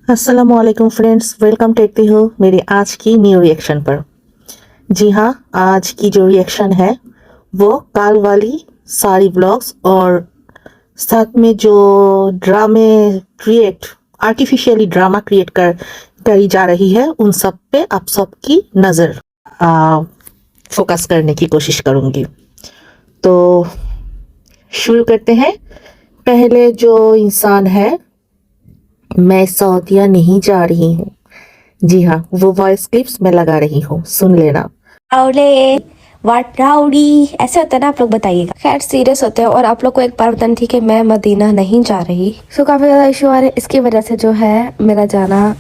अस्सलाम वालेकुम friends, welcome कहती हूँ मेरी आज की न्यू रिएक्शन पर। जी हाँ, आज की जो रिएक्शन है वो काल वाली सारी व्लॉग्स और साथ में जो ड्रामे क्रिएट आर्टिफिशियली ड्रामा क्रिएट करी जा रही है उन सब पे आप सबकी नज़र फोकस करने की कोशिश करूँगी। तो शुरू करते हैं। पहले जो इंसान है, मैं सऊदीया नहीं जा रही हूँ। जी हाँ, वो वॉइस क्लिप्स मैं लगा रही हूँ, सुन लेना। राउले वाट राउडी ऐसे होता है ना, आप लोग बताइएगा। खैर सीरियस होते हैं और आप लोग को एक बार बतानी थी कि मैं मदीना नहीं जा रही। सो काफी ज्यादा इशू आ रहे हैं, इसकी वजह से जो है मेरा जाना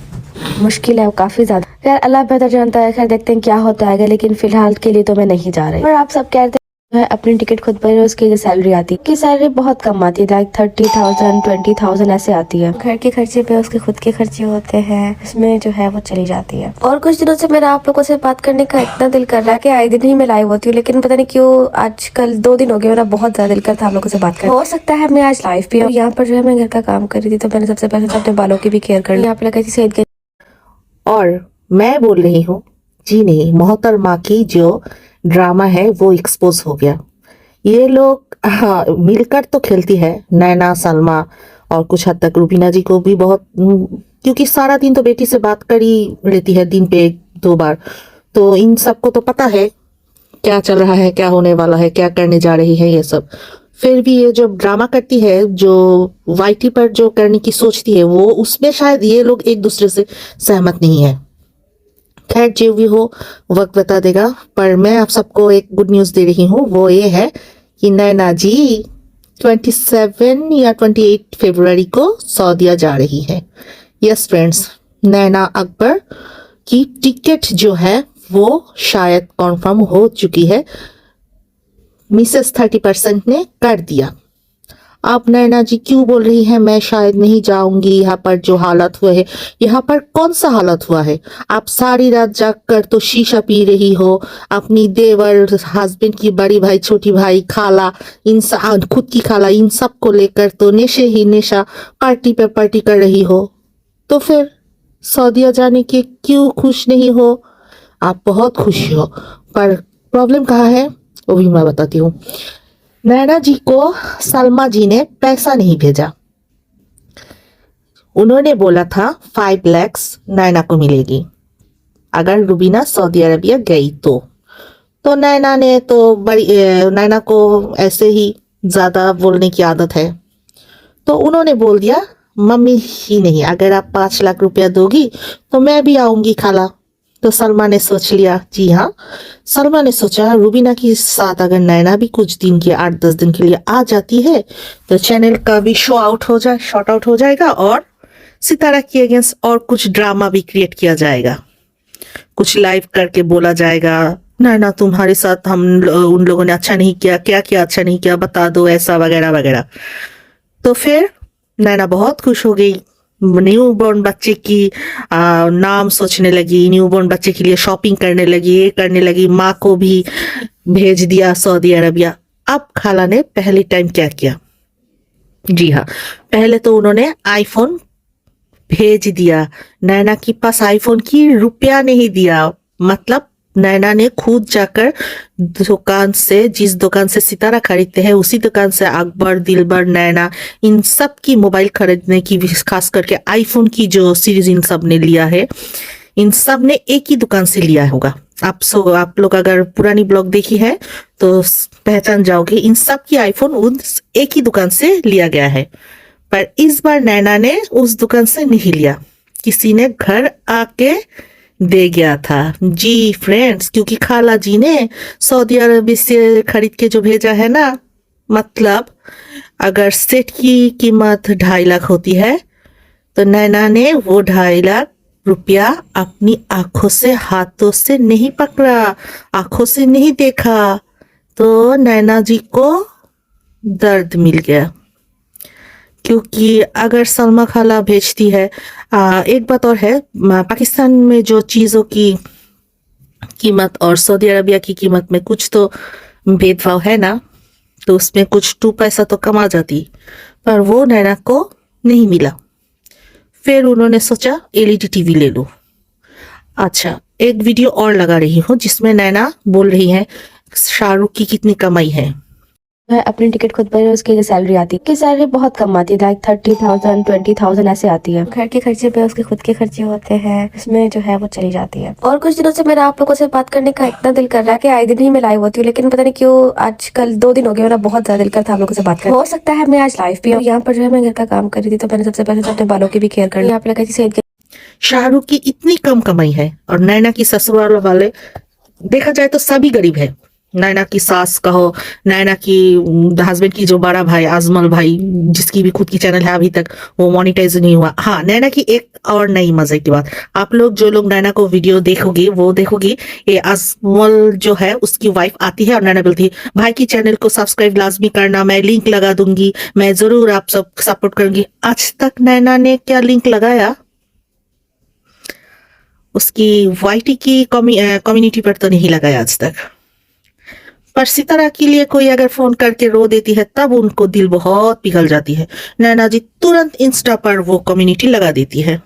मुश्किल है काफी ज्यादा। खैर अल्लाह बेहतर जानता है, खैर देखते हैं क्या होता है, लेकिन फिलहाल के लिए तो मैं नहीं जा रही। और आप सब कह रहे थे अपनी टिकट खुद पर उसकी जो सैलरी आती है, सैलरी बहुत कम आती है, लाइक 30,000 20,000 ऐसे आती है। घर के खर्चे पे उसके खुद के खर्चे होते हैं, इसमें जो है वो चली जाती है। और कुछ दिनों से मेरा आप लोगों से बात करने का इतना दिल कर रहा है कि आए दिन ही मैं लाइव होती हूँ, लेकिन पता नहीं क्यों आजकल 2 दिन हो गए मेरा बहुत ज्यादा दिल करता है आप लोगों से बात कर। हो सकता है मैं आज लाइव भी हूँ। यहाँ पर जो है मैं घर का काम कर रही थी, तो मैंने सबसे पहले अपने बालों की भी केयर करनी। यहाँ पे लगा सईद के और मैं बोल रही हूँ, जी नहीं, मोहतरमा की जो ड्रामा है वो एक्सपोज हो गया। ये लोग हाँ मिलकर तो खेलती है, नैना सलमा और कुछ हद तक रूबीना जी को भी बहुत, क्योंकि सारा दिन तो बेटी से बात कर ही लेती है, दिन पे 2 बार। तो इन सबको तो पता है क्या चल रहा है, क्या होने वाला है, क्या करने जा रही है ये सब। फिर भी ये जो ड्रामा करती है, जो वाईटी पर जो करने की सोचती है, वो उसमें शायद ये लोग एक दूसरे से सहमत नहीं है। खैर जो भी हो वक्त बता देगा, पर मैं आप सबको एक गुड न्यूज़ दे रही हूँ, वो ये है कि नैना जी 27 या 28 फरवरी को सऊदीया जा रही है। यस फ्रेंड्स, नैना अकबर की टिकट जो है वो शायद कॉन्फर्म हो चुकी है, मिसेस 30% ने कर दिया। आप नैना जी क्यों बोल रही हैं मैं शायद नहीं जाऊंगी? यहाँ पर जो हालत हुआ है, यहाँ पर कौन सा हालत हुआ है? आप सारी रात जागकर तो शीशा पी रही हो, अपनी देवर, हस्बैंड की बड़ी भाई, छोटी भाई, खाला, इन खुद की खाला, इन सब को लेकर तो नेशे ही नेशा, पार्टी पे पार्टी कर रही हो। तो फिर सऊदीया जाने के क्यों खुश नहीं हो? आप बहुत खुश हो, पर प्रॉब्लम कहाँ है वो भी मैं बताती हूँ। नैना जी को सलमा जी ने पैसा नहीं भेजा। उन्होंने बोला था 5 लाख नैना को मिलेगी अगर रुबीना सऊदी अरबिया गई तो नैना ने तो बड़ी नैना को ऐसे ही ज्यादा बोलने की आदत है, तो उन्होंने बोल दिया मम्मी ही नहीं, अगर आप 5 लाख रुपया दोगी तो मैं भी आऊंगी खाला। तो सलमा ने सोच लिया, जी हाँ, सलमा ने सोचा रुबीना के साथ अगर नैना भी कुछ दिन के 8-10 दिन के लिए आ जाती है तो चैनल का भी शॉर्ट आउट हो जाएगा और सितारा के अगेंस्ट और कुछ ड्रामा भी क्रिएट किया जाएगा, कुछ लाइव करके बोला जाएगा नैना तुम्हारे साथ हम उन लोगों ने अच्छा नहीं किया, क्या किया अच्छा नहीं किया बता दो, ऐसा वगैरह वगैरह। तो फिर नैना बहुत खुश हो गई, न्यू बॉर्न बच्चे की नाम सोचने लगी, न्यू बॉर्न बच्चे के लिए शॉपिंग करने लगी, ये करने लगी, माँ को भी भेज दिया सऊदी अरबिया। अब खाला ने पहले टाइम क्या किया? जी हाँ, पहले तो उन्होंने आईफोन भेज दिया। नैना के पास आईफोन की रुपया नहीं दिया, मतलब नैना ने खुद जाकर दुकान से, जिस दुकान से सितारा खरीदते हैं उसी दुकान से अकबर, दिलबर, नैना, इन सब की मोबाइल खरीदने की, खास करके आईफोन की जो सीरीज इन सब ने लिया है, इन सब ने एक ही दुकान से लिया होगा। आप लोग अगर पुरानी ब्लॉग देखी है तो पहचान जाओगे, इन सब की आईफोन उस एक ही दुकान से लिया गया है। पर इस बार नैना ने उस दुकान से नहीं लिया, किसी ने घर आके दे गया था। जी फ्रेंड्स, क्योंकि खाला जी ने सऊदी अरब से खरीद के जो भेजा है ना, मतलब अगर सेट की कीमत 2.5 लाख होती है तो नैना ने वो 2.5 लाख रुपया अपनी आंखों से, हाथों से नहीं पकड़ा, आंखों से नहीं देखा, तो नैना जी को दर्द मिल गया। क्योंकि अगर सलमा खाला भेजती है, एक बात और है, पाकिस्तान में जो चीज़ों की कीमत और सऊदी अरबिया की कीमत में कुछ तो भेदभाव है ना, तो उसमें कुछ 2 पैसा तो कम आ जाती, पर वो नैना को नहीं मिला। फिर उन्होंने सोचा एलईडी टीवी ले लो। अच्छा, एक वीडियो और लगा रही हूँ जिसमें नैना बोल रही है शाहरुख की कितनी कमाई है। मैं अपनी टिकट खुद पर उसकी जो सैलरी आती है, की सैलरी बहुत कम आती है, लाइक 30,000 20,000 ऐसे आती है। घर के खर्चे पे उसके खुद के खर्चे होते हैं, इसमें जो है वो चली जाती है। और कुछ दिनों से मेरा आप लोगों से बात करने का इतना दिल कर रहा है कि आए दिन ही मैं लाइव होती हूँ, लेकिन पता नहीं क्यों आजकल 2 दिन हो गए मेरा बहुत ज्यादा दिल करता आप लोगों से बात कर। हो सकता है मैं आज लाइव भी हूँ। यहाँ पर जो है मैं घर का काम कर रही थी, तो मैंने सबसे पहले अपने बालों की भी केयर कर ली। यहाँ पे लगा सेहत। शाहरुख की इतनी कम कमाई है और नैना की ससुराल वाले देखा जाए तो सभी गरीब है। नैना की सास कहो, नैना की हस्बैंड की जो बड़ा भाई आजमल भाई, जिसकी भी खुद की चैनल है, अभी तक वो मोनिटाइज नहीं हुआ। हाँ, नैना की एक और नई मजे की बात, आप लोग जो लोग नैना को वीडियो देखोगे वो देखोगी, ये आजमल जो है उसकी वाइफ आती है और नैना बोलती है भाई की चैनल को सब्सक्राइब लाजमी करना, मैं लिंक लगा दूंगी, मैं जरूर आप सब सपोर्ट करूंगी। आज तक नैना ने क्या लिंक लगाया? उसकी वाईटी की कम्युनिटी पर तो नहीं लगाया आज तक। पर सितारा के लिए कोई अगर फोन करके रो देती है तब उनको दिल बहुत पिघल जाती है। नैना जी तुरंत इंस्टा पर वो कम्युनिटी लगा देती है।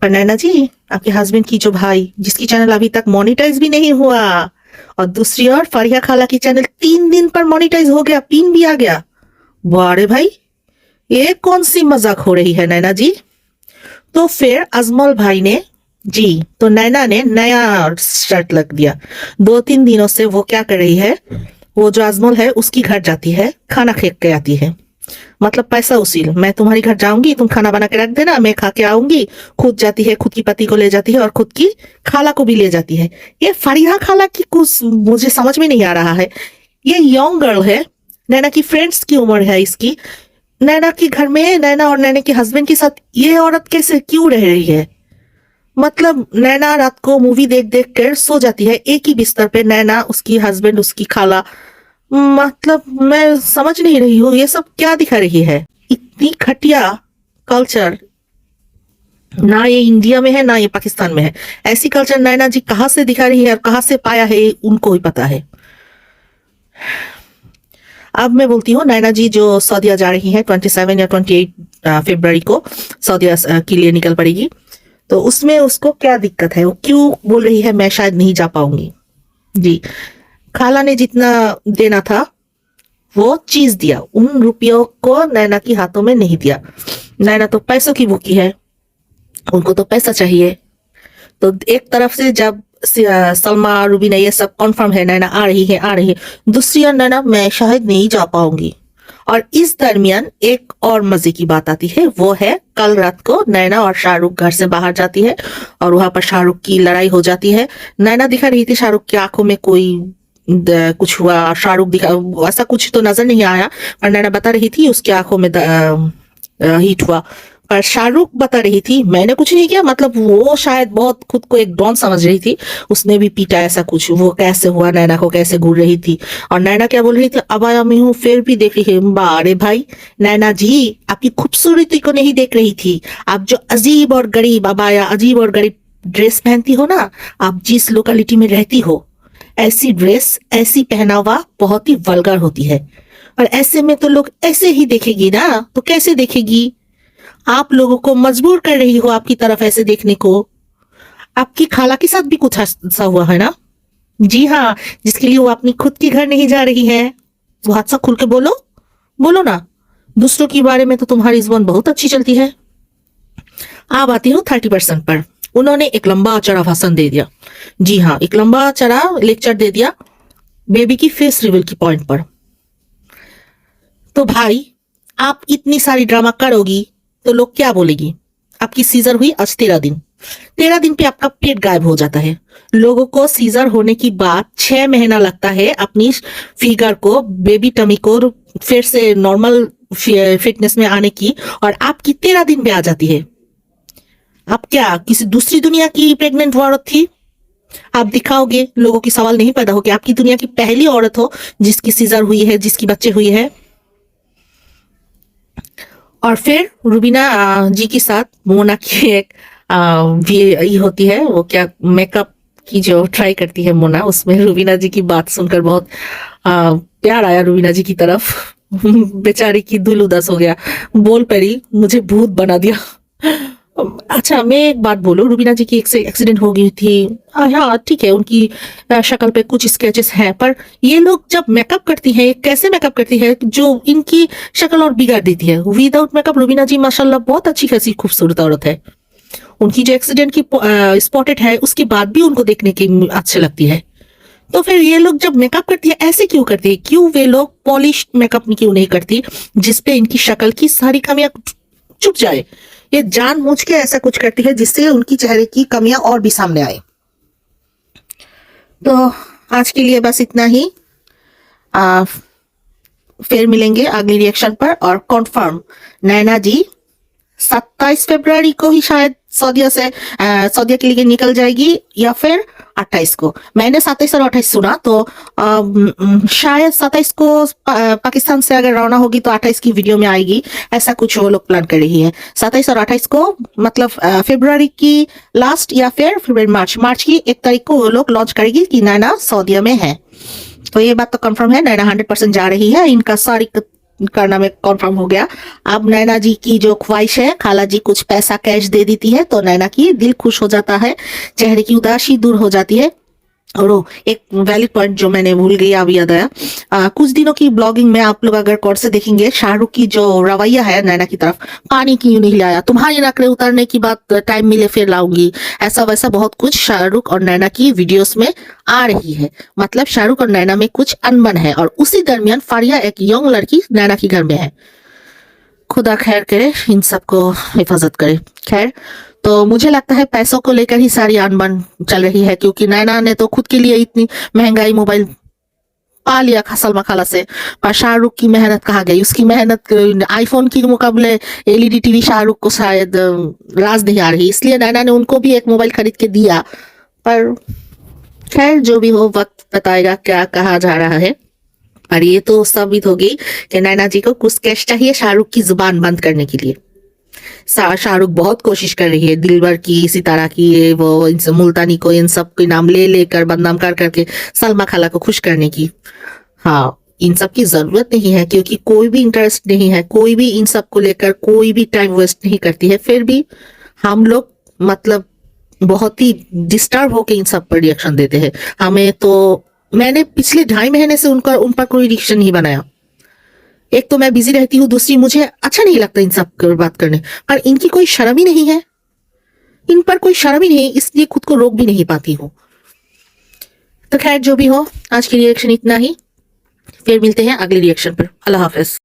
पर नैना जी, आपके हस्बैंड की जो भाई जिसकी चैनल अभी तक मोनिटाइज भी नहीं हुआ, और दूसरी ओर फरिया खाला की चैनल 3 दिन पर मोनिटाइज हो गया, पिन भी आ गया। वाह रे भाई, ये कौन सी मजाक हो रही है नैना जी? तो फिर अजमल भाई ने जी, तो नैना ने नया शर्ट लग दिया। 2-3 दिनों से वो क्या कर रही है, वो जो अजमल है उसकी घर जाती है, खाना खा के आती है, मतलब पैसा उसील, मैं तुम्हारी घर जाऊंगी, तुम खाना बना के रख देना, मैं खा के आऊंगी। खुद जाती है, खुद की पति को ले जाती है और खुद की खाला को भी ले जाती है। ये फरीहा खाला की कुछ मुझे समझ में नहीं आ रहा है। ये यंग गर्ल है, नैना की फ्रेंड्स की उम्र है इसकी। नैना के घर में नैना और नैना के हस्बैंड के साथ ये औरत कैसे क्यों रह रही है? मतलब नैना रात को मूवी देख देख कर सो जाती है एक ही बिस्तर पे, नैना, उसकी हस्बैंड, उसकी खाला। मतलब मैं समझ नहीं रही हूँ ये सब क्या दिखा रही है। इतनी घटिया कल्चर ना ये इंडिया में है ना ये पाकिस्तान में है। ऐसी कल्चर नैना जी कहाँ से दिखा रही है और कहाँ से पाया है उनको ही पता है। अब मैं बोलती हूँ, नैना जी जो सऊदीया जा रही है 27 या 28 फरवरी को सऊदीया के लिए निकल पड़ेगी, तो उसमें उसको क्या दिक्कत है? वो क्यों बोल रही है मैं शायद नहीं जा पाऊंगी? जी, खाला ने जितना देना था वो चीज दिया, उन रुपयों को नैना की हाथों में नहीं दिया। नैना तो पैसों की भूखी है, उनको तो पैसा चाहिए। तो एक तरफ से जब सलमा, रूबीना ये सब कॉन्फर्म है नैना आ रही है, दूसरी ओर नैना मैं शायद नहीं जा पाऊंगी। और इस दरमियान एक और मजे की बात आती है, वो है कल रात को नैना और शाहरुख घर से बाहर जाती है और वहां पर शाहरुख की लड़ाई हो जाती है। नैना दिखा रही थी शाहरुख की आंखों में कोई कुछ हुआ, शाहरुख दिखा ऐसा कुछ तो नजर नहीं आया, पर नैना बता रही थी उसकी आंखों में हीट हुआ। पर शाहरुख बता रही थी मैंने कुछ नहीं किया, मतलब वो शायद बहुत खुद को एक डॉन समझ रही थी, उसने भी पीटा ऐसा कुछ, वो कैसे हुआ, नैना को कैसे घूर रही थी। और नैना क्या बोल रही थी, अब आया मैं हूँ फिर भी देख रही है। अरे भाई नैना जी, आपकी खूबसूरती को नहीं देख रही थी, आप जो अजीब और गरीब अबाया, अजीब और गरीब ड्रेस पहनती हो ना, आप जिस लोकेलिटी में रहती हो, ऐसी ड्रेस, ऐसी पहनावा बहुत ही वल्गर होती है। और ऐसे में तो लोग ऐसे ही देखेगी ना, तो कैसे देखेगी? आप लोगों को मजबूर कर रही हो आपकी तरफ ऐसे देखने को। आपकी खाला के साथ भी कुछ हादसा हुआ है ना? जी हाँ, जिसके लिए वो अपनी खुद के घर नहीं जा रही है। वो हादसा खुल के बोलो, बोलो ना। दूसरों के बारे में तो तुम्हारी जुबान बहुत अच्छी चलती है। अब आती हूँ 30% पर। उन्होंने एक लंबा चौड़ा भाषण दे दिया। जी हाँ, एक लंबा चौड़ा लेक्चर दे दिया बेबी की फेस रिवील की पॉइंट पर। तो भाई, आप इतनी सारी ड्रामा करोगी तो लोग क्या बोलेगी? आपकी सीजर हुई आज 13 दिन, 13 दिन पे आपका पेट गायब हो जाता है। लोगों को सीजर होने की बाद 6 महीना लगता है अपनी फिगर को, बेबी टमी को फिर से नॉर्मल फिटनेस में आने की, और आपकी 13 दिन पे आ जाती है। आप क्या किसी दूसरी दुनिया की प्रेग्नेंट औरत थी? आप दिखाओगे, लोगों की सवाल नहीं पैदा हो कि आपकी दुनिया की पहली औरत हो जिसकी सीजर हुई है, जिसकी बच्चे हुई है। और फिर रूबीना जी के साथ मोना की एक भी होती है, वो क्या मेकअप की जो ट्राई करती है मोना, उसमें रूबीना जी की बात सुनकर बहुत प्यार आया रूबीना जी की तरफ। बेचारी की दिल उदास हो गया, बोल पड़ी मुझे भूत बना दिया। अच्छा, मैं एक बात बोलूं, रुबीना जी की एक से एक्सीडेंट हो गई थी। हाँ ठीक है, उनकी शक्ल पे कुछ स्केचेस हैं, पर ये लोग जब मेकअप करती है, कैसे मेकअप करती है जो इनकी शक्ल और बिगाड़ देती है। विदाउट मेकअप रुबीना जी माशाल्लाह बहुत अच्छी खासी खूबसूरत औरत है। उनकी जो एक्सीडेंट की स्पॉटेड है, उसके बाद भी उनको देखने की अच्छी लगती है। तो फिर ये लोग जब मेकअप करती है ऐसे क्यों करती है? क्यों वे लोग पॉलिश मेकअप क्यों नहीं करती, जिसपे इनकी शक्ल की सारी कमियां छुप जाए? ये जानबूझ के ऐसा कुछ करती है जिससे उनकी चेहरे की कमियां और भी सामने आए। तो आज के लिए बस इतना ही। आ, फिर मिलेंगे अगली रिएक्शन पर। और कॉन्फर्म नैना जी 27 फरवरी को ही शायद सऊदीया के लिए निकल जाएगी, या फिर 28 को। मैंने 27 और 28 सुना, तो शायद 27 को पाकिस्तान से अगर रवाना होगी तो 28 की वीडियो में आएगी। ऐसा कुछ वो लोग प्लान कर रही है। 27 और 28 को मतलब फरवरी की लास्ट या फिर फरवरी मार्च की 1 तारीख को वो लोग लॉन्च करेगी कि नैना सऊदीया में है। तो ये बात तो कंफर्म है, नैना 100% जा रही है। इनका सारी करना में कंफर्म हो गया। अब नैना जी की जो ख्वाहिश है, खाला जी कुछ पैसा कैश दे देती है तो नैना की दिल खुश हो जाता है, चेहरे की उदासी दूर हो जाती है। और वो एक वैलिड पॉइंट जो मैंने भूल गई, अब याद आया। कुछ दिनों की ब्लॉगिंग में आप लोग अगर गौर से देखेंगे, शाहरुख की जो रवैया है नैना की तरफ, पानी क्यों नहीं लाया, तुम्हारी नखरे उतारने की बात टाइम मिले फिर लाऊंगी, ऐसा वैसा बहुत कुछ शाहरुख और नैना की वीडियोस में आ रही है। मतलब शाहरुख और नैना में कुछ अनबन है, और उसी दरमियान फारिया एक यंग लड़की नैना के घर में है। खुदा खैर करे, इन सबको हिफाजत करे। खैर, तो मुझे लगता है पैसों को लेकर ही सारी अनबन चल रही है, क्योंकि नैना ने तो खुद के लिए इतनी महंगाई मोबाइल पा लिया सलमा खाला से, पर शाहरुख की मेहनत कहाँ गई? उसकी मेहनत आईफोन के मुकाबले एलईडी टीवी शाहरुख को शायद राज नहीं आ रही, इसलिए नैना ने उनको भी एक मोबाइल खरीद के दिया। पर खैर, जो भी हो वक्त बताएगा क्या कहा जा रहा है। पर ये तो साबित हो गई कि नैना जी को कुछ कैश चाहिए शाहरुख की जुबान बंद करने के लिए। शाहरुख बहुत कोशिश कर रही है, दिलबर की, सितारा की, वो इन मुल्तानी को, इन सब के नाम ले लेकर बदनाम कर करके सलमा खाला को खुश करने की। हाँ, इन सब की जरूरत नहीं है, क्योंकि कोई भी इंटरेस्ट नहीं है, कोई भी इन सब को लेकर कोई भी टाइम वेस्ट नहीं करती है। फिर भी हम लोग मतलब बहुत ही डिस्टर्ब होके इन सब पर रिएक्शन देते हैं। हमें तो, मैंने पिछले 2.5 महीने से उन पर कोई रिएक्शन नहीं बनाया। एक तो मैं बिजी रहती हूँ, दूसरी मुझे अच्छा नहीं लगता इन सब पर बात करने, पर इनकी कोई शर्म ही नहीं है, इन पर कोई शर्म ही नहीं, इसलिए खुद को रोक भी नहीं पाती हूँ। तो खैर, जो भी हो, आज की रिएक्शन इतना ही। फिर मिलते हैं अगले रिएक्शन पर। अल्लाह हाफिज।